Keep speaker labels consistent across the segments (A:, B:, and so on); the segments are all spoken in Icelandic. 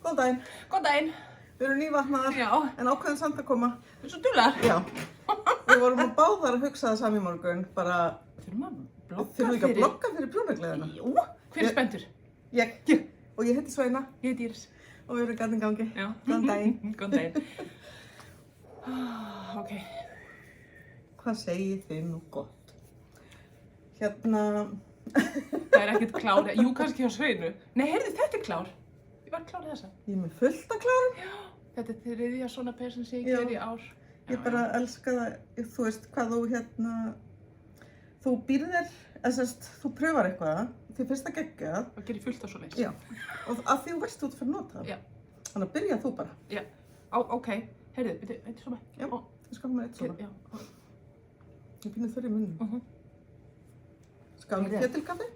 A: Góðan daginn.
B: Góðan daginn.
A: Við erum nývatnaðar,
B: Já.
A: en ákveðin samt að koma.
B: Þú ert svo duglegar.
A: Já. Við vorum að báðar að hugsa það sami í morgun, bara...
B: Þurfum að blogga
A: Þurfum við ekki að blogga fyrir prjónagleðina?
B: Jú. Hver er spenntur?
A: Ég. Og ég heiti Sveina.
B: Ég heiti Íris.
A: Og við erum í garðingangi.
B: Já.
A: Góðan daginn.
B: Góðan daginn. Ok.
A: Hvað segið þið nú gott? Hérna...
B: Það er ekkert klár. Jú, kannski á Sveinu. Nei, heyrðu, þetta er klár. Ég var klár í þessa.
A: Ég er með fullt að klára.
B: Já. Þetta er þriðja svona peysan sem ég
A: Já.
B: ger í ár.
A: Ég bara elska það, þú veist, hvað þú hérna... Þú býrðir, eða sérst, þú pröfar eitthvað, þið finnst það geggjað.
B: Það gerir fullt af svoleiðis.
A: Já. Og að því þú veist þú ert fyrir nota.
B: Já.
A: Þannig að byrja þú bara.
B: Já. Ok. Heyrðu, veitir svona?
A: Já. Ég skapar mér eitt svona.
B: Já.
A: Ég býnir þurr í munnum. Skál með ketilkaffi?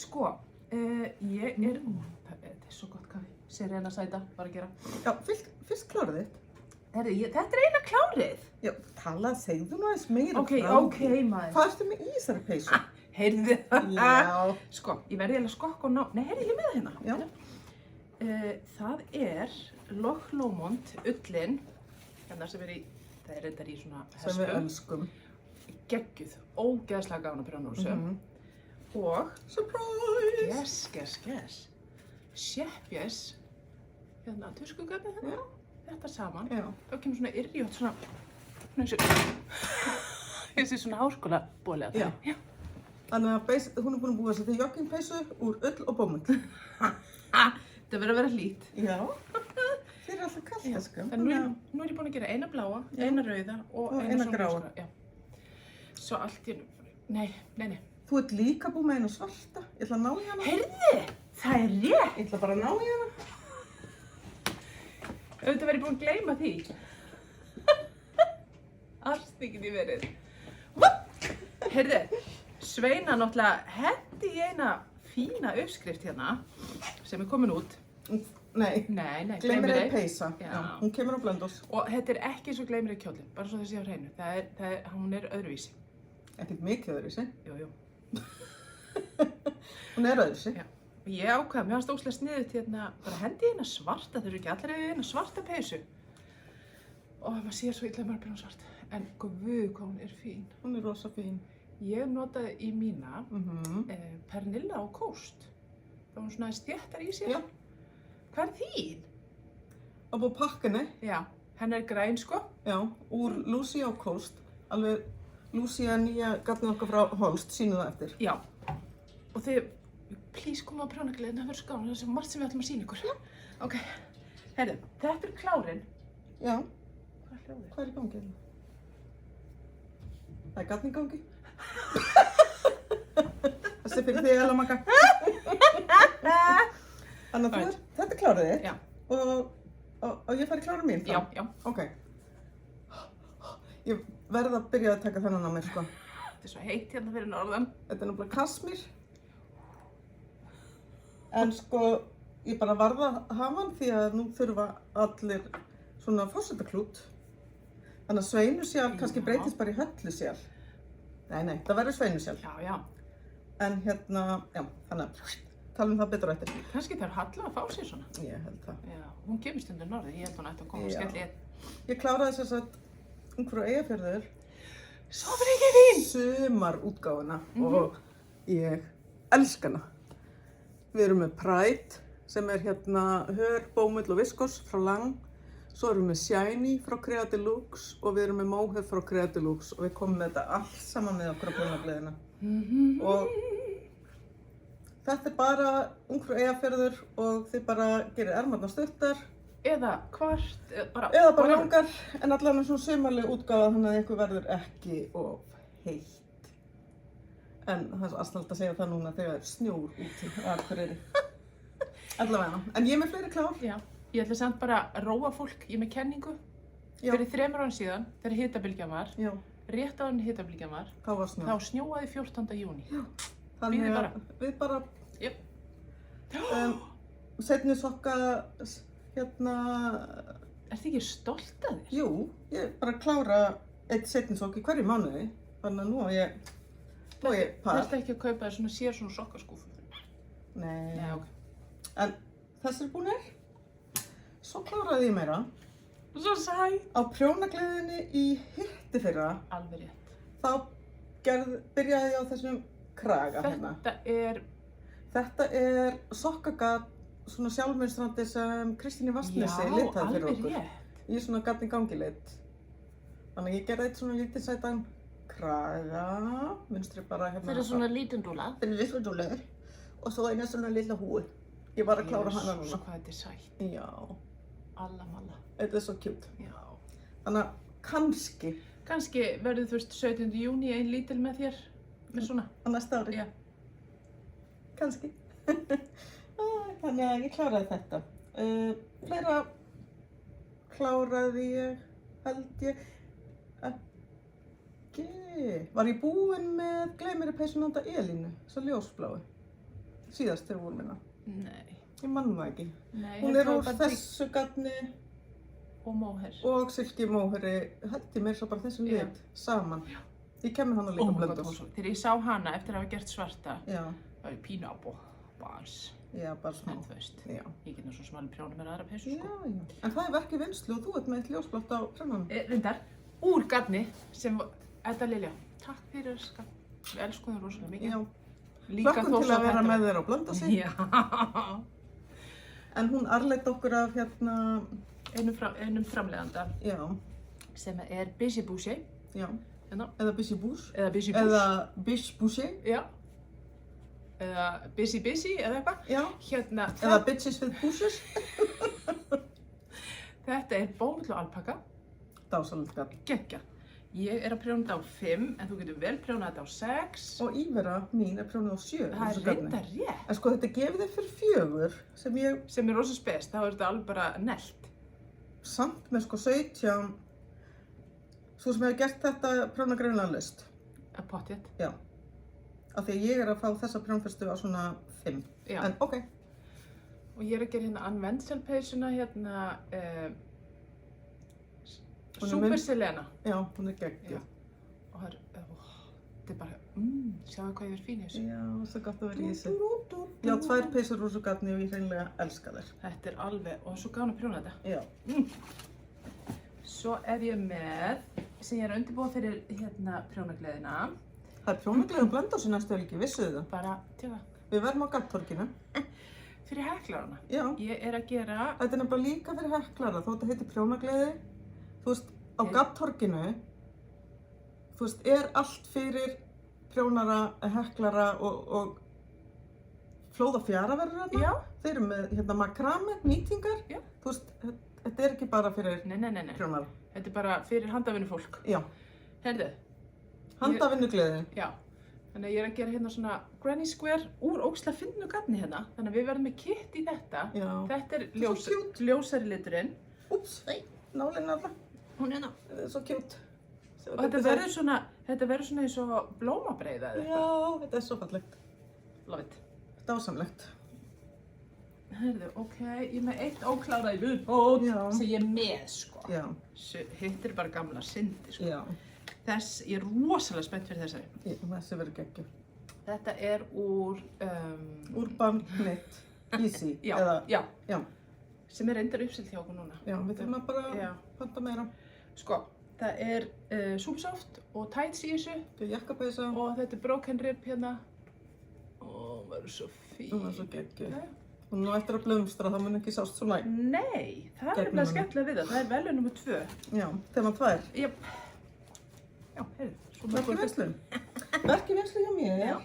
B: Sko, ég er... Þetta er svo gott kaffi. Serena sæta var að gera.
A: Já, fyrst klárið þitt.
B: Herðu, þetta er eina klárið.
A: Já, segðu nú aðeins meira
B: Ok, maður.
A: Hvað ertu með í þessari peysu?
B: Heyrðu.
A: Já.
B: Sko, ég verði eiginlega skokk og ná... Nei, heyrðu, ég er með það hérna.
A: Já.
B: Það er Loch Lomond ullin. Hérna sem er í... Það er reyndar í svona
A: Sem við elskum.
B: Geggjuð. Ógeðslega gaman að prjóna úr þessu. Og...
A: Surprise!
B: Guess. Sjepjes. Hérna, tuskugatið hérna. Þetta saman.
A: Já.
B: Þá kemur svona yrjótt svona þessi svona háskólabóli að það. Já.
A: Þannig að hún er búin að búa sér til joggingpeysu úr ull og bómull.
B: Það verður að vera hlýtt.
A: Já. Þið er alltaf kallt, sko.
B: Nú er ég búin að gera eina bláa, eina rauða og
A: eina
B: svona
A: gráa.
B: ljósgráa. Já. Svo allt í... Nei.
A: Þú ert líka búin með eina svarta. Ég ætla að ná í hana.
B: Heyrðu, það er rétt.
A: Ég ætla bara að ná í hana.
B: Auðvitað verið búin að gleyma því. Arstíkinn í verið. Heyrðu, Sveina náttúrulega hendi í eina fína uppskrift hérna sem er komin út.
A: Nei. Gleymir eða peysa.
B: Já.
A: Hún kemur á Blönduós.
B: Og þetta er ekki eins og gleymir eða kjólinn, bara svo þessi á hreinu. Hún er öðruvísi.
A: Ekkert mikið öðruvísi.
B: Jú.
A: Hún er öðruvísi.
B: Já. Ég ákvað, mér fannst óslega sniðugt hérna, bara hendi í eina svarta, þeir eru ekki allir eða eina svarta peysu. Og maður sér svo illa maður byrja svart. En guð, hvað hún er fín.
A: Hún er rosa fín.
B: Ég notaði í mína Pernilla og Coast. Það var hún svona stjættar í sér.
A: Já.
B: Hvað er þín?
A: Á búið pakkinni.
B: Já, henn er græn sko.
A: Já, úr Lucy og Coast. Alveg Lucy er nýja gatnið okkar frá Holst, sínu það eftir.
B: Já. Og þið, please koma á prjónagleðina, það verður svo gaman, það er svo margt sem við ætlum að sýna ykkur. Já. Ok, herru, þetta er klárinn.
A: Já.
B: Hvað er hljóðið?
A: Hvað er í gangi? Það er gatnið í gangi. Þessi fyrir þig, Ella Magga. Þannig að þetta er klárið þitt.
B: Já.
A: Og ég fær í klára mín þá?
B: Já.
A: Ok. Ég verð að byrja að taka þennan á mér, sko.
B: Þetta er svo heitt hérna fyrir norðan.
A: Þetta er náttúrulega kasmír. En sko, ég bara varð að hafa hann því að nú þurfa allir svona forsetaklút. Þannig að sveinusjál kannski breytist bara í höllusjál. Nei, það verður sveinusjál.
B: Já.
A: En hérna, já, þannig að tala það betur eftir.
B: Kannski þarf Halla að fá sér svona.
A: Ég held það.
B: Já, hún kemur stundum norður, ég held hún ætti að koma og skella í einn.
A: Ég kláraði þess að Ungfrú Eyjafjörður
B: Sofriki þín!
A: Sumarútgáfuna og ég elska hana. Við erum með Pride sem er hérna hör, bómull og viskos frá Lang. Svo erum við með Shiny frá Crea Deluxe og við erum með Mohair frá Crea Deluxe og við komum með þetta allt saman með okkur á prjónagleðina. Og þetta er bara Ungfrú Eyjafjörður og þið bara gerir ermarnar stuttar.
B: Eða hvart,
A: Eða bara langar, en allavega svona sumarleg útgáfa þannig að ykkur verður ekki of heitt. En það er svo aðstæðilegt að segja það núna þegar það er snjór úti á Akureyri. Allavega, en ég er með fleiri klár.
B: Já, ég ætla samt bara að róa fólk, ég er með kenningu. Fyrir 3 árum síðan, þegar hitabylgjan var, rétt áður en hitabylgjan var, þá snjóaði 14. júní.
A: Já, þannig að við bara, seinni sokka, hérna...
B: Ertu ekki stolt af þér?
A: Jú, ég bara klára eitt seinni sokk í hverju mánuði, þannig að nú á ég par.
B: Þarftu ekki að kaupa þér svona sokkaskúfu?
A: Nei.
B: Nei, ok.
A: En þessir búnir Svo kláraði ég meira.
B: Svo sæt.
A: Á prjónagleðinni í hitti fyrra,
B: Alveg rétt.
A: þá byrjaði ég á þessum kraga hérna. Þetta er sokkagat, svona sjálfmynstrandi sem Kristín í Vatnsnesi litaði fyrir okkur.
B: Já, alveg rétt.
A: Í svona gatni gangi lit. Þannig að ég gerði eitt svona lítið sætan kraga, munstri bara hérna.
C: Fyrir svona lítinn dúla.
A: Fyrir lítið dúla. Og svo eina svona lilla húi. Ég var að klára hana núna.
B: Hvað þetta er sætt.
A: Já.
B: Alla malla.
A: Þetta er svo cute.
B: Já.
A: Þannig að kannski
B: Kannski verður þú veist 17. júní ein lítil með þér. Með svona.
A: á næsta ári.
B: Já.
A: Kannski. Þannig að ég kláraði þetta. Fleira kláraði ég, held ég ekki. Var ég búinn með Gleymir í peysunni handa Elínu, svo ljósbláu. Síðast þegar vorum hérna.
B: Nei.
A: Ég man það ekki.
B: Nei.
A: Hún er úr þessu gatni
B: Og móher.
A: og silki móheri, held ég meira svo bara þessum
B: Já.
A: lit, saman. Ég kemur hana líka blöndós.
B: Þegar ég sá hana eftir að hafa gert svarta,
A: Já,
B: það var ég pínu á bás.
A: já, bara smá.
B: En þú veist,
A: Já.
B: ég get nú svo smalum prjónum með aðra peysu,
A: Já,
B: sko.
A: já. En það er verkið vinslu og þú ert með eitt ljósblátt á prjónanum.
B: Reyndar, úr garni sem, Edda Lilja, takk fyrir skap. Við elskum þau rosalega mikið.
A: Já.
B: Líka
A: Hlökkum til að vera með þér á blöndósi.
B: Já.
A: En hún arleitt okkur af hérna,
B: Einum framleiðanda
A: já,
B: sem er Busy Boucher.
A: já.
B: Hérna.
A: Eða Busy Bouche.
B: Eða Busy Bouche.
A: Eða Bish Boucher.
B: Já. Eða Busy eða eitthvað.
A: Já.
B: Hérna,
A: Eða Bitches with Bushes.
B: þetta er bómull og alpaka.
A: Dásalegt garn.
B: Gekkja. Ég er að prjóna þetta á 5, en þú getur vel prjónað þetta á 6.
A: Og Ívera mín er prjónuð á 7.
B: Það er reyndar rétt.
A: En sko þetta gefið þig fyrir 4 sem ég
B: Sem er rosa spes, þá er þetta alveg bara nellt.
A: samt með sko 17. Svo sem hefur gert þetta prjóna greinlega list.
B: Að pottjett.
A: Já. Af því að ég er að fá þessa prjónfestu á svona 5.
B: Já.
A: En ok.
B: Og ég er að gera hérna Unventure peysuna, hérna
A: Hún er
B: Super
A: mynd-
B: Selena.
A: Já, hún er geggjuð.
B: Og það er, þetta er bara, sjáðu hvað ég er fín í þessu.
A: Já, svo gott að vera í þessu. Já, 2 peysur úr svo gatni og ég hreinlega elska þær.
B: Þetta er alveg, og svo gáðan að prjóna þetta.
A: Já.
B: Svo er ég með, sem ég er að undirbúa fyrir hérna prjónagleðina,
A: Það er prjónagleðin blöndósi næstu helgi, vissuðu það?
B: bara til það,
A: Við verðum á Gaddtorginu.
B: fyrir heklarana.
A: Já.
B: Ég er að gera,
A: Þetta er nefnilega líka fyrir heklara, þó þetta heitir prjónagleði. Þú veist, á
B: Ok.
A: Gaddtorginu, þú veist, er allt fyrir prjónara, heklara og flóða fjara verður hérna.
B: já,
A: Þeir eru með hérna makrame, nýtingar.
B: Já.
A: Þú veist, þetta er ekki bara fyrir
B: nei,
A: prjónara.
B: þetta er bara fyrir handavinnu fólk.
A: Já,
B: Herðu,
A: handavinnugleði.
B: já, þannig að ég er að gera hérna svona Granny Square úr ógeðslega fyndnu garni hérna, þannig að við verðum með kit í þetta.
A: Já.
B: Þetta er
A: er svo cute.
B: ljósari liturinn
A: Úps, nálinn alltaf.
C: Hún er ná.
A: Þetta er svo cute.
B: og þetta verður svona eins og blómabreiða eða eitthvað.
A: Já, þetta er svo fallegt.
B: Love it.
A: Dásamlegt.
B: Herðu, ok, ég er með eitt óklárað í viðbót
A: Já.
B: sem ég er með, sko.
A: Já,
B: Hitt er bara gamla syndi, sko.
A: já.
B: Ég er rosalega spennt fyrir þessari.
A: Þessi verður geggjum.
B: Þetta er úr,
A: Urban Knit Easy.
B: já,
A: Eða,
B: já,
A: já,
B: sem er reyndar uppselt hjá okkur núna.
A: já, við þurfum að bara
B: Já.
A: panta meira.
B: Sko, það er Supersoft og tights í þessu
A: Þetta er jakkapeysa.
B: og þetta er broken rib hérna. Ó, verður svo fín.
A: Hún er svo geggjuð.
B: Já.
A: Og nú eftir að blömstra, það mun ekki sást svo næg.
B: Nei, það er
A: Gegnum
B: nefnilega
A: hana.
B: skemmtilega við það. Það er velun nr. 2.
A: Já, þegar maður tvær.
B: Jep. Já, heyrðu. svo
A: Verki
B: mörg-
A: vinslu. Verki vinslu hjá mér.
B: Já.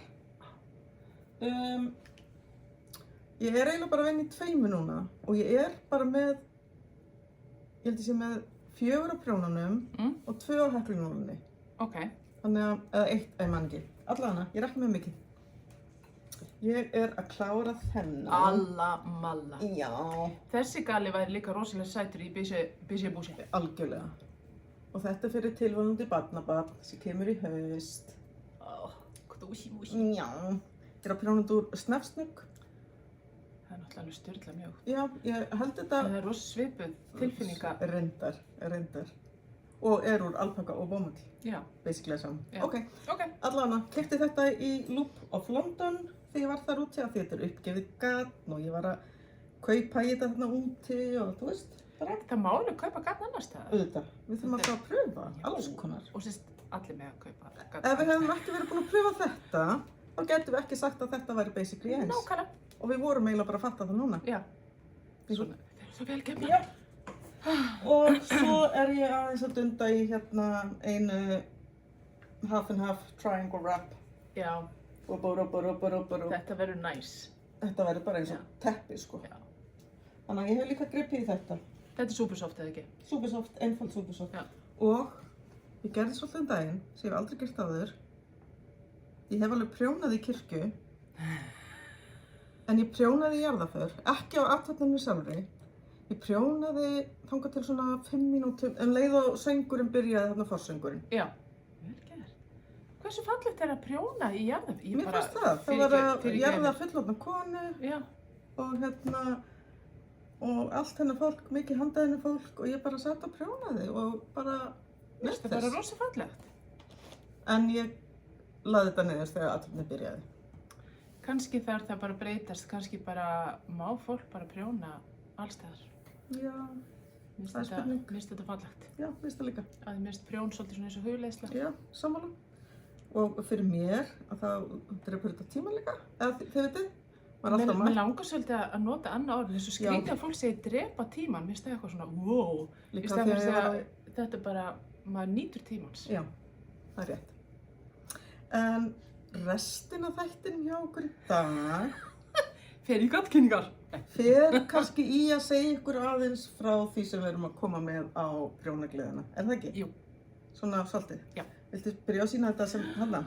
A: Ég er eiginlega bara að vinna í 2 núna og ég er bara með, ég held ég sé með 4 á prjónanum og 2 á heklinúlunni.
B: Ok.
A: Þannig að, eða 1, ég man ekki. Allavega, ég er ekki með mikið. Ég er að klára þennan.
B: Alla malla.
A: Já,
B: Þessi gali væri líka rosalega sætur í Busy Boucher.
A: algjörlega. Og þetta er fyrir tilvonandi barnabarn sem kemur í haust.
B: Kdúsi músi.
A: Já, ég er að prjóna þetta úr snefsnugg.
B: Það er náttúrulega alveg styrla mjög.
A: Já, ég held þetta
B: Það er rosa svipuð tilfinninga.
A: reyndar. Og er úr alpaka og bómull,
B: Já,
A: basically saman.
B: Já.
A: Ok,
B: ok.
A: allavega, keypti þetta í Loop of London þegar ég var þar úti af því þetta er uppgefið gatn og ég var að kaupa í þetta þarna úti og þú veist, bara
B: Það má alveg kaupa garn annars staðar.
A: auðvitað. Við þurfum alltaf að pröfa, alls konar.
B: Og sérst, allir með að kaupa garn
A: Ef við hefum ekki verið búin að pröfa þetta, þá getum við ekki sagt að þetta væri basically eins.
B: Nákvæmlega.
A: Og við vorum eiginlega bara að fatta það núna.
B: Já. Svona, þeir eru svo vel gefna.
A: Já. Og svo ég aðeins að dunda í hérna einu half and half triangle wrap.
B: Já,
A: Og bóru.
B: þetta verður næs.
A: Þetta verður bara eins og teppi, sko.
B: Já.
A: Þannig að ég hef líka gripið í þetta.
B: Þetta er supersoft eða ekki?
A: Supersoft, einfald supersoft.
B: Já.
A: Og ég gerði svolítið daginn, sem ég hef aldrei gert áður. Ég hef alveg prjónað í kirkju. En ég prjónaði í jarðarför, ekki á athöfninu sjálfri. Ég prjónaði þangað til svona 5 mínútum, en leið og söngurinn byrjaði þarna forsöngurinn.
B: Já. Vel gert. Hversu fallegt er að prjóna í jarðarför?
A: Mér fannst það. Það var að jarða fullorðna konu
B: Já.
A: og hérna, og allt hennar fólk, mikið handa hennar fólk og ég bara satt og prjónaði og bara
B: Mér finnst það bara rosa fallegt.
A: En ég laði þetta niður þegar athöfnin byrjaði.
B: Kannski þarf það bara að breytast, kannski bara má fólk bara prjóna allstaðar.
A: Já,
B: Mér
A: Það er spurning.
B: finnst þetta fallegt.
A: já, minnst það líka.
B: Að mér finnst prjón svolítið svona eins og hugleiðsla.
A: Já, sammála. Og fyrir mér, að það drepur þetta tíma líka, eða þið veitir, maður er alltaf
B: Mér
A: mætt.
B: langar svolítið að nota annað orð, eins og skrítið að fólk segir drepa tíman, mér finnst það eitthvað svona wow. Í
A: Líka
B: staðinn fyrir að
A: þegar
B: segja, þetta er bara, maður nýtur tímans.
A: Já, það er rétt. En restin af þættinum hjá okkur í dag
B: Fer í gallkynningar.
A: fer kannski í að segja ykkur aðeins frá því sem við erum að koma með á prjónagleðina. Er það ekki?
B: Jú.
A: Svona svolítið?
B: Já.
A: Viltu byrja að sína þetta sem hana?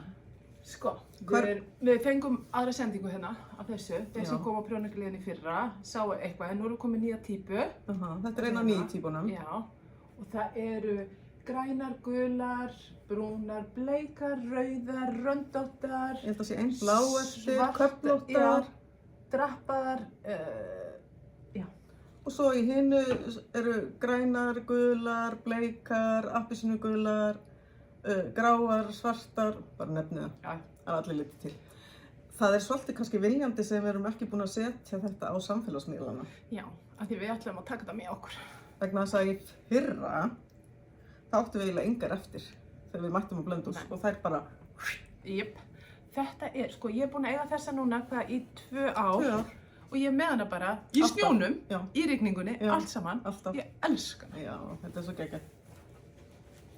B: Sko,
A: Hvar-
B: við fengum aðra sendingu hérna af þessu. Þeir sem
A: Já.
B: kom á prjónagliðin í fyrra, sáu eitthvað, en nú erum komið nýja típu.
A: Þetta er eina af nýju típunum.
B: Já, og það eru grænar, gular, brúnar, bleikar, rauðar, röndóttar,
A: Ég held að sé einn blá eftir,
B: Svartar,
A: köflóttar.
B: drappaðar,
A: Og svo í hinu eru grænar, gular, bleikar, appelsínugular, gráar, svartar, bara nefnið
B: já,
A: að allir liti til. Það er svolítið kannski viljandi sem við erum ekki búin að setja þetta á samfélagsmiðlana.
B: já, af því við ætlum að taka þetta með okkur.
A: Vegna þess að í fyrra, þá áttum við eiginlega engar eftir þegar við mættum á Blönduós
B: Nei.
A: og þær bara
B: Jep, þetta er, sko, ég er búin að eiga þessa núna hvað í 2 ár.
A: 2 ár,
B: Og ég er með hana bara í
A: Alltaf.
B: snjónum,
A: Já.
B: í rigningunni,
A: Já.
B: allt saman.
A: alltaf.
B: Ég elska hana.
A: Já, þetta er svo geggjað.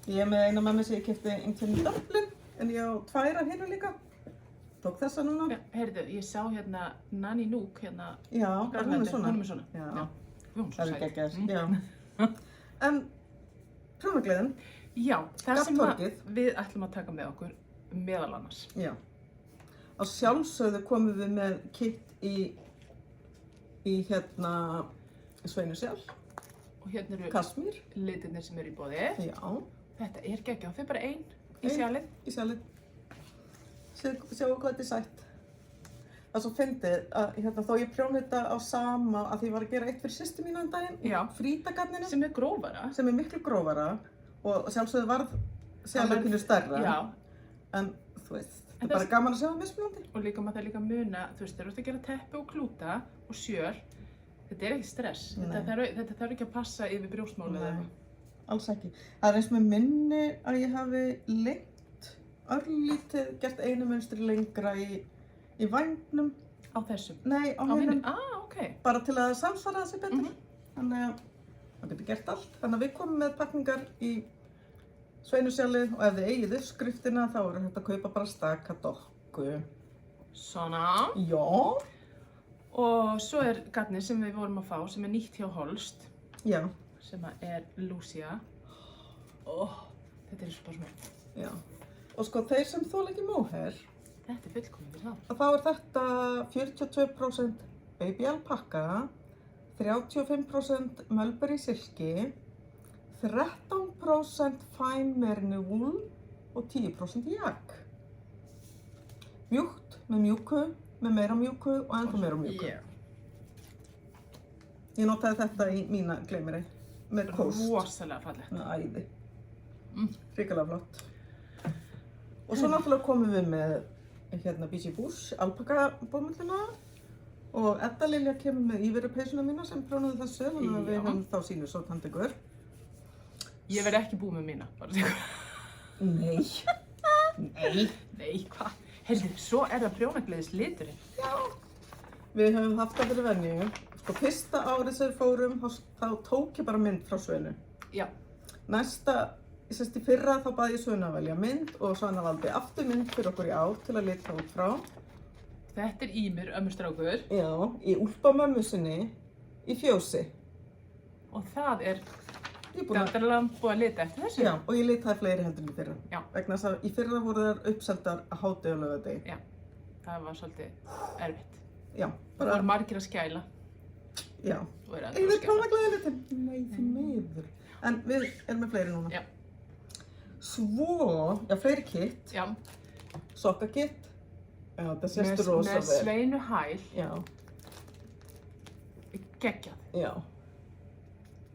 A: Ég er með eina með mér sem ég keypti einhvern í Dublin, en ég á 2 af hérna líka. Tók þessa núna.
B: Já, heyrðu, ég sá hérna Nanny Nook, hérna,
A: Já, hún er
B: Grænlandi,
A: svona.
B: hún er með svona.
A: Já,
B: Hún er svo
A: það er
B: sæt.
A: geggjað, já. En prjónagleðin,
B: Já, það sem
A: Gaddtorgið.
B: við ætlum að taka með okkur meðal annars.
A: já. Á sjálfsögðu komum við með kit í hérna Sveinusjál,
B: Og hérna eru
A: Kasmír.
B: litirnir sem eru í boði.
A: Já,
B: Þetta er geggjað, þau er bara ein í
A: Ein.
B: sjalið.
A: í sjálfið. Sjáu hvað þetta er sætt. Það er svo fyndið að hérna, þó ég prjóni þetta á sama að því ég var að gera eitt fyrir systur mína um daginn,
B: Já.
A: frítagarninu,
B: Sem er grófara.
A: sem er miklu grófara og sjálfsögðu varð sjálfur pínu stærra.
B: Já,
A: En þú veist, þetta
B: En
A: er bara
B: þess-
A: gaman að sjá það mismunandi.
B: og líka maður það líka muna, þú veist, þegar þú ert að gera teppi og klúta og sjöl, þetta er ekki stress.
A: Nei.
B: Þetta þarf ekki að passa yfir brjóstmálið eða
A: Nei,
B: eitthvað.
A: alls ekki. Það er eins með minni að ég hafi lengt, örlítið, gert einu munstri lengra í vængnum.
B: Á þessum.
A: Nei, á
B: Á hinum.
A: hinum.
B: Ok.
A: Bara til að samsvara þessi betur.
B: Mhm.
A: Þannig að það getur gert allt. Þannig að við komum með pakningar í Sveinusjalið og ef þið eigið uppskriftina þá er hægt að kaupa bara staka dokku.
B: Svona.
A: Já,
B: Og svo er garnið sem við vorum að fá, sem er nýtt hjá Holst,
A: já,
B: sem er Lucia. Þetta er svo bara svona,
A: já. Og sko þeir sem þola ekki móher,
B: þetta er fullkomið fyrir það.
A: að þá er þetta 42% baby alpakka, 35% mulberry silki, 13% fine merino wool og 10% jak. Mjúkt með mjúku, með meira mjúku og ennþá meira mjúku.
B: Yeah.
A: Ég notaði þetta í mína gleymiri með kóst.
B: Rosalega fallegt.
A: Með æði.
B: Mm.
A: Hrikalega flott. Og svo náttúrulega komum við með hérna BG Bush alpaka bómullina Og Edda Lilja kemur með íverupeysuna mína sem prjónaði þessu, þannig að við
B: Já.
A: höfum þá sínu svo tandegur.
B: Ég verð ekki búið með mína, bara að segja.
A: Nei. Nei.
B: Nei, hvað? Heyrðu, svo er það prjónagleðis liturinn.
A: Við höfum haft það fyrir venju. Sko, fyrsta árið sem við fórum, þá tók ég bara mynd frá Svönu.
B: Já.
A: Næsta, í fyrra þá baði ég Svönu að velja mynd og Svana valdi aftur mynd fyrir okkur í ár til að lita út frá.
B: Þetta er Ímir, ömmustrákur.
A: Já, í úlpa mömmu sinni í fjósi.
B: Og það er
A: Ég er búin að...
B: gandarlamb búið að lita eftir þessu.
A: Já, og ég litaði fleiri heldur en í fyrra.
B: Já.
A: Vegna þess að í fyrra voru þær uppseldar að hádegi og laugardegi.
B: Já. Það var svolítið erfitt.
A: Já,
B: Það var margir að skæla.
A: Já.
B: Og er
A: Eigum við prjónagleði litin? Nei, því miður. En við erum með fleiri núna.
B: Já.
A: Svo, já, fleiri kitt.
B: Já.
A: Sokkakitt. Já, það sést rosa
B: Með
A: vel.
B: sveinu hæl.
A: Já,
B: Geggjað.
A: já.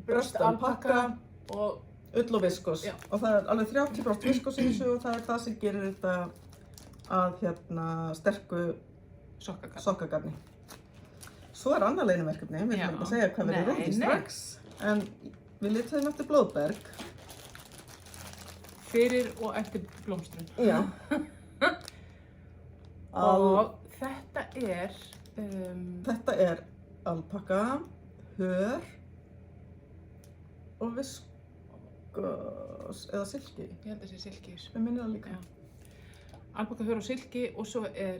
B: Brjóst alpakka og
A: Ull og viskos.
B: Já.
A: Og það er alveg 30% viskos í þessu og það er það sem gerir þetta að sterku
B: sokkagarn.
A: sokkagarni. Svo er annað leyniverkefni, við
B: Já.
A: ætlum ekki að segja hvað við erum
B: Nei,
A: rúti
B: nei.
A: strax. En við lituðum eftir blóðberg.
B: Fyrir og eftir blómstrun.
A: Já.
B: Og þetta er...
A: Þetta er alpakka, hör og viskos eða silki.
B: Ég held að það sé silki í þessu.
A: Mér minnir það líka.
B: Já. Alpakka, hör og silki og svo er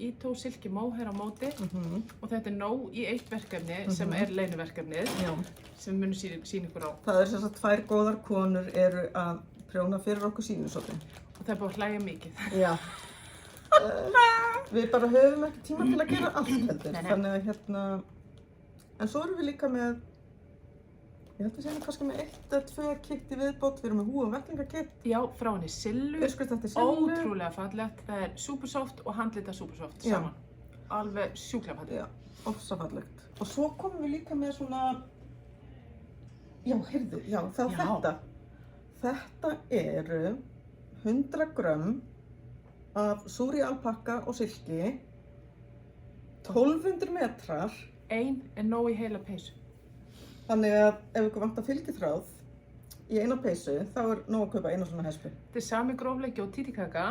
B: ító, silki, móhair á móti og þetta er nóg í eitt verkefni sem er leyniverkefnið
A: Já.
B: sem við munum sýna ykkur á.
A: Það er sem sagt tvær góðar konur eru að prjóna fyrir okkur sínusóttin.
B: Og það er búið að hlæja mikið.
A: Já. Við bara höfum ekki tíma til að gera allt heldur.
B: Nei, nei.
A: Þannig að en svo erum við líka með, ég held að við séum kannski með 1 eða 2 kitt í viðbót. Við erum með hú- og vettlingakitt.
B: Já, frá henni Sillu.
A: Uppskrift eftir Sillu.
B: Ótrúlega fallegt. Það er Supersoft og handlita Supersoft
A: Já.
B: saman. Alveg sjúklega fallegt.
A: Já, ofsafallegt. Og svo komum við líka með svona, já, heyrðu, já, það
B: Já.
A: þetta. Þetta eru 100 grömm af súri alpakka og silki, 1200 metrar.
B: Ein er nóg í heila peysu.
A: Þannig að ef ykkur vantar fylgiþráð í eina peysu, þá er nóg að kaupa eina svona hespu.
B: Þetta er sami grófleiki og títikaka.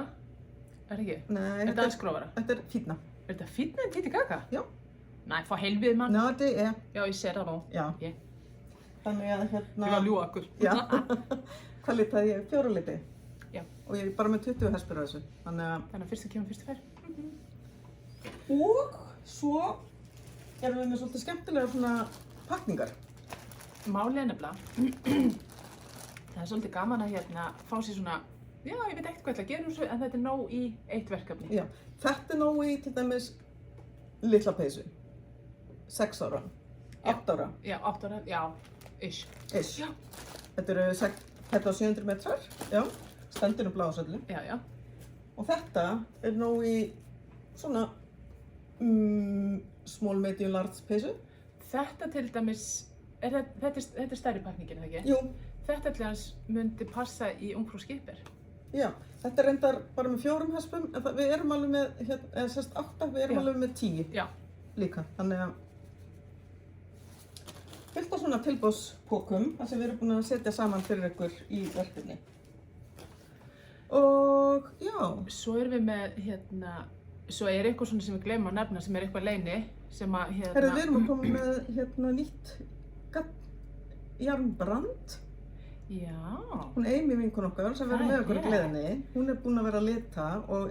B: Er það ekki?
A: Nei,
B: Er þetta aðeins grófara?
A: þetta er fínna.
B: Er þetta fínna en títikaka?
A: Já.
B: Næ, fá helvið mann.
A: Ná, þetta er,
B: Já, ég ser það nú.
A: já.
B: Ég
A: Þannig að
B: vil að ljúga okkur.
A: Já. Hvað litaði ég? 4 liti.
B: Já.
A: Og ég er bara með 20 hespur á þessu. Þannig að
B: Þannig að fyrst að kemur fyrst að fer.
A: og svo erum við með svolítið skemmtilega svona pakningar.
B: Málið er nefnilega. Það er svolítið gaman að fá sér svona, já, ég veit ekkert hvað ég ætla að gera úr þessu, en þetta er nóg í eitt verkefni.
A: Já. Þetta er nóg í til dæmis litla peysu. 6 ára. 8 ára.
B: Já, 8 ára, já, ish.
A: Ish.
B: Já.
A: Þetta eru 700 metrar. Já. Stendur bláa söllu.
B: Já, já.
A: Og þetta er nóg í svona small, medium, large peysu.
B: Þetta til dæmis, þetta er stærri pakningin, eða ekki?
A: Jú.
B: Þetta til dæmis myndi passa í ungfrú skipir.
A: Já. Þetta er reyndar bara með 4 hespum, en við erum alveg með, eða sérst 8, við erum
B: Já.
A: alveg með 10
B: Já.
A: líka. Þannig að fullt á svona tilboðspokum, þar sem við erum búin að setja saman fyrir ykkur í verkefni. Og já,
B: Svo erum við með, svo er eitthvað svona sem við gleymum að nefna sem er eitthvað leyni, sem að,
A: herri, við erum að koma með nýtt jarnbrand.
B: Já.
A: Hún Amy vinkun okkar sem verður
B: Það
A: með okkur í
B: er.
A: gleðinni, hún er búin að vera að lita og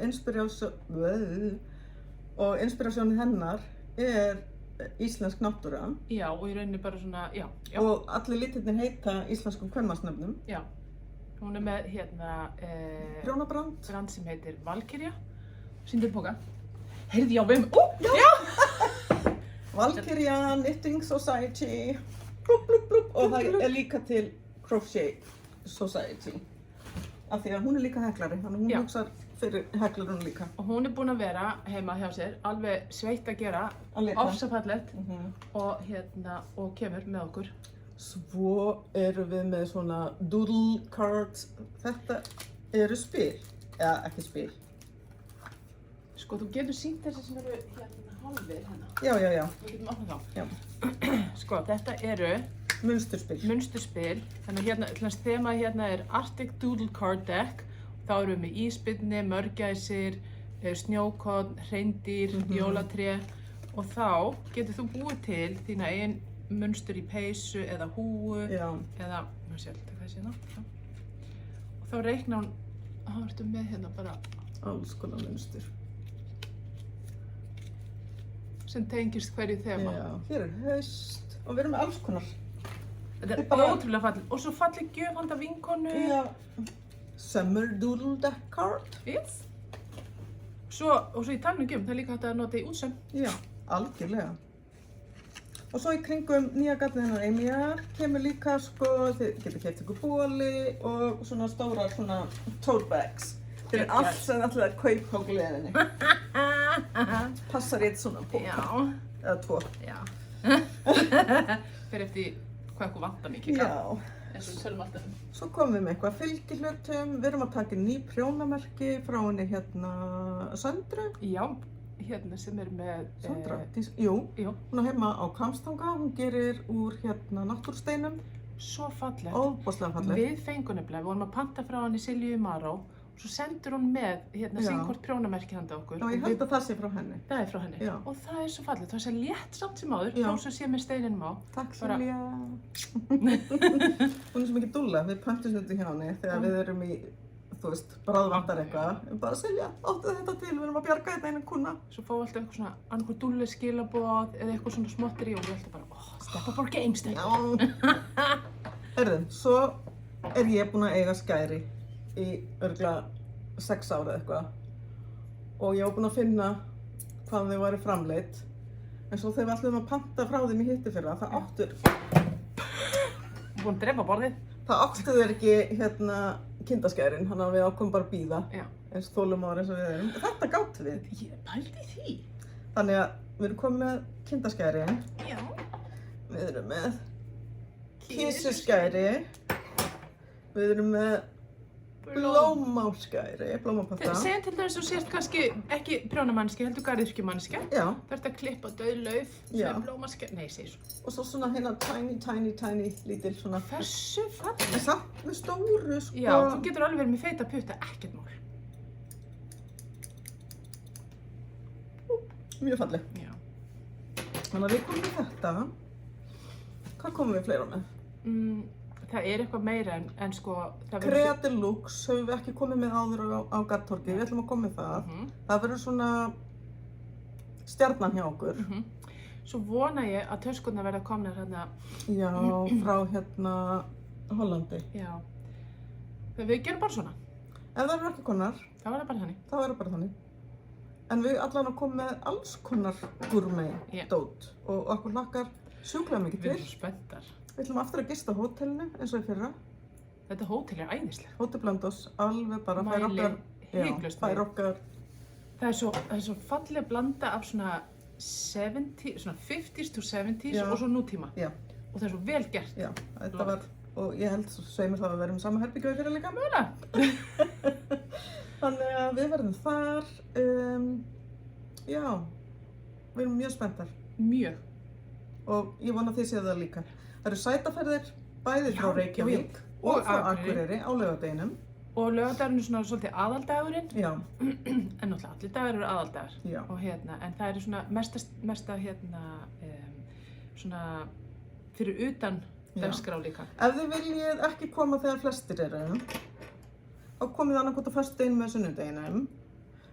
A: inspirasjónið hennar er íslensk náttúra
B: Já, og í rauninni bara svona, já, já,
A: og allir litirnir heita íslenskum kvenmannsnöfnum.
B: já. Hún er með,
A: Prjónabrand.
B: brand sem heitir Valkyrja. Sýndir póka. Heyrði, já, við já!
A: Valkyrja Knitting Society, blúp, blúp, blúp. Og það er líka til Crochet Society. Af því að hún er líka heklari, þannig að hún
B: Já.
A: hugsar fyrir heklarinn líka.
B: Og hún er búin að vera heima hjá sér, alveg sveitt að gera,
A: Að lita.
B: ofsafallegt og kemur með okkur.
A: Svo erum við með svona doodle cards. Þetta eru spil, eða ekki spil.
B: Sko, þú getur sýnt þessi sem eru hálfir hérna.
A: Já.
B: Við getum opnað þá.
A: Já.
B: Sko, þetta eru munsturspil. Þannig hérna, til þess þemað hérna er Arctic Doodle Card Deck. Þá erum við með ísbirni, mörgæsir, snjókorn, hreindýr, jólatré og þá getur þú búið til þína eigin munstur í peysu eða húfu eða, maður sé alltaf hvað sé hérna. Og þá reiknar hún, þá ertu með hérna bara
A: alls konar munstur.
B: Sem tengist hverju þema.
A: Já, hér er haust og við erum með alls konar.
B: Þetta er ótrúlega fallið. Og svo fallið gjöf handa vinkonu.
A: Já. Summer Doodle Deck Card.
B: Yes. Og svo í talnum það er líka hægt að nota í útsömm.
A: Já, algjörlega. Og svo í kringum nýja gatið hennar Amyar kemur líka sko, þið getur keypt ykkur bóli og svona stórar svona tote bags. Fyrir allt sem þið ætlaði að kaupa á gleðinni. Passar í eitt svona póka.
B: Já.
A: Eða tvo.
B: Já. Fyrir eftir hvað eitthvað vantar mikið.
A: Já.
B: Eins og við tölum alltaf.
A: Svo komum við með eitthvað fylgihlutum. Við erum að taka ný prjónamerki frá henni hérna Söndru.
B: Já, hérna sem er með...
A: Söndra? Jú. Hún er heima á Hvammstanga. Hún gerir úr hérna náttúrsteinum.
B: Svo fallegt.
A: Óbúslega fallegt.
B: Við fengum nefnilega, við vorum að panta frá henni Silju Maró. Svo sendur hún með hérna sínkvort prjónamerki handa okkur.
A: Já, ég held að það sé frá henni.
B: Það er frá henni. Já. Og það er svo fallegt. Það er svo létt samt sem áður. Þó sem sé með steininum á.
A: Takk Silja. Hún er svo mikið dúlla. Við pöntum þetta hjá henni þegar við erum í, þú veist, bráðvandar eitthvað. Við bara Silja, áttu þetta til, við erum að bjarga þetta einu kuna.
B: Svo fá alltaf eitthvað svona annarkoð dúlli skilaboð eða eitthvað svona smotteri og við alltaf bara, step up our game, step.
A: Já. Heyrðu, svo er ég búin að eiga skæri í örugglega 6 ára eða eitthvað og ég var búin að finna hvað þau væri framleidd en svo þegar við ætlum að panta frá þeim í hittifyrra það áttur
B: búin að drepa borðið
A: það áttu þeir ekki hérna kindaskærin þannig að við ákveðum bara að bíða eins þolinmóðir eins og við erum þetta gátum við
B: ég pældi því
A: þannig að við erum komið með kindaskærin við erum með kísuskæri við erum með blómáskæri, blómapasta.
B: Segjum til dæmis að þú sért kannski ekki prjónamannski, heldur garðyrkjumannski.
A: Já.
B: Þú ert að klippa dauð lauf með blómaskæri. Nei, segir svo.
A: Og svo svona hérna tiny, lítil svona.
B: Hversu fallegt?
A: En samt með stóru, sko.
B: Já, þú getur alveg verið með feita putta, ekkert mál.
A: Mjög falleg.
B: Já.
A: Þannig að við komum með þetta. Hvað komum við fleira með?
B: Það er eitthvað meira en sko...
A: Creative Looks höfum við ekki komið með áður á Garðtorgi, við ætlum að koma með það. Það verður svona stjarnan hjá okkur.
B: Svo vona ég að töskurnar verða komnar hérna...
A: Já, frá hérna Hollandi.
B: Já. Þegar við gerum bara svona.
A: Ef það eru ekki konar...
B: Það verður bara þannig.
A: Það verður bara þannig. En við allan að koma með alls konar gourmet dót og okkur hlakkar sjúklega mikið til.
B: Við erum svo spenntar.
A: Við ætlum aftur að gista á hótelinu eins og í fyrra.
B: Þetta hótel er æðislegt.
A: Hótel Blönduós, alveg bara fær okkar.
B: Það er svo falleg blanda af svona 50s to 70s og svo nútíma.
A: Já.
B: Og það er svo vel gert.
A: Já, þetta var, og ég held sveimir það að við verðum sama herbyggju við fyrir líka.
B: Mögulega.
A: Þannig að við verðum þar. Já, við erum mjög spenntar.
B: Mjög.
A: Og ég vona að þið séu það líka. Það eru sætaferðir bæði frá Reykjavík og frá Akureyri á laugardeginum.
B: Og laugardagurinn er svona svolítið aðaldagurinn.
A: Já.
B: En náttúrulega allir dagar eru aðaldagar.
A: Já.
B: Og hérna, en það eru svona mesta hérna, svona fyrir utan dagskrá líka.
A: Ef þið viljið ekki koma þegar flestir eru, þá komið annarkvort á föstudeginum eða sunnudeginum.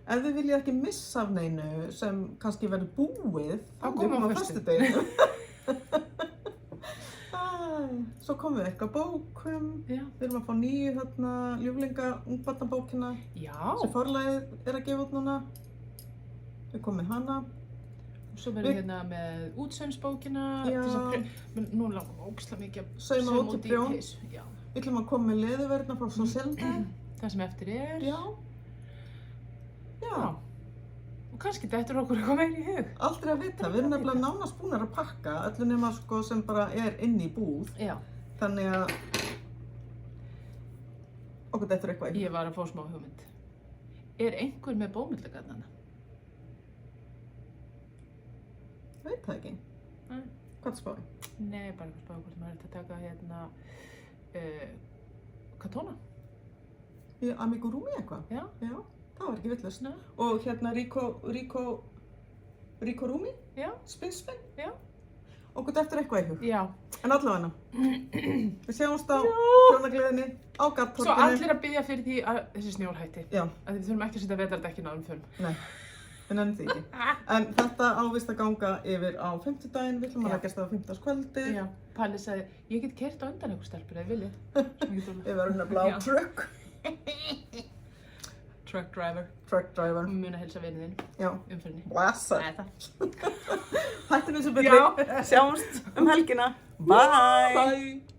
A: Ef þið viljið ekki missa af neinu sem kannski verður búið, þá komum við á föstudeginum. Svo komum við eitthvað bókum.
B: Já.
A: Við erum að fá nýju hérna ljúflinga ungbarnabókina.
B: Já.
A: Sem forlagið er að gefa út núna. Við komum með hana.
B: Svo verðum við hérna með útsaumsbókina.
A: Já.
B: Nú langar við ógeðslega mikið að
A: sauma út í prjón.
B: Já.
A: Við ætlum að koma með leðurverðina frá Sólselda.
B: Það sem eftir er.
A: Já. Já.
B: Og kannski dettur okkur eitthvað meira í hug.
A: Aldrei að vita, við erum nefnilega nánast búnar að pakka öllu nema sko sem bara er inni í búð.
B: Já.
A: Þannig að okkur dettur eitthvað í.
B: Ég var að fá smá hugmynd. Er einhver með bómullugarnana?
A: Veit það ekki.
B: Nei.
A: Hvað spáði?
B: Nei, bara eitthvað spáði hvort maður ætti að taka hérna Katona.
A: Í Amigurumi eitthvað?
B: Já.
A: Já, það var ekki vitlaust.
B: Nei.
A: Og hérna Rico Rumi,
B: Já.
A: spinn.
B: Já.
A: Okkur eftir eitthvað í hug.
B: Já.
A: En allavega. Við sjáumst á hjónagleðinni á
B: Svo
A: Gattorginu.
B: allir að biðja fyrir því að þessi snjór hætti.
A: Já,
B: Að við þurfum ekki að setja vetrardekkin á förum.
A: nei, en enn því ekki. En þetta ávist að ganga yfir á 50-daginn, við ætlum að
B: Já.
A: leggjast á 50-dagskvöldi.
B: Já. Palli sagði, ég get keyrt á undan ykkur stelpur eða viljið.
A: Við verðum nefnilega á
B: Já.
A: truck driver.
B: Mun að heilsa vinið þinn
A: Já,
B: umferðinni.
A: blessa.
B: Þetta.
A: Hættum þessu betri.
B: Já.
A: Sjáumst um helgina. Bye.
B: Bye.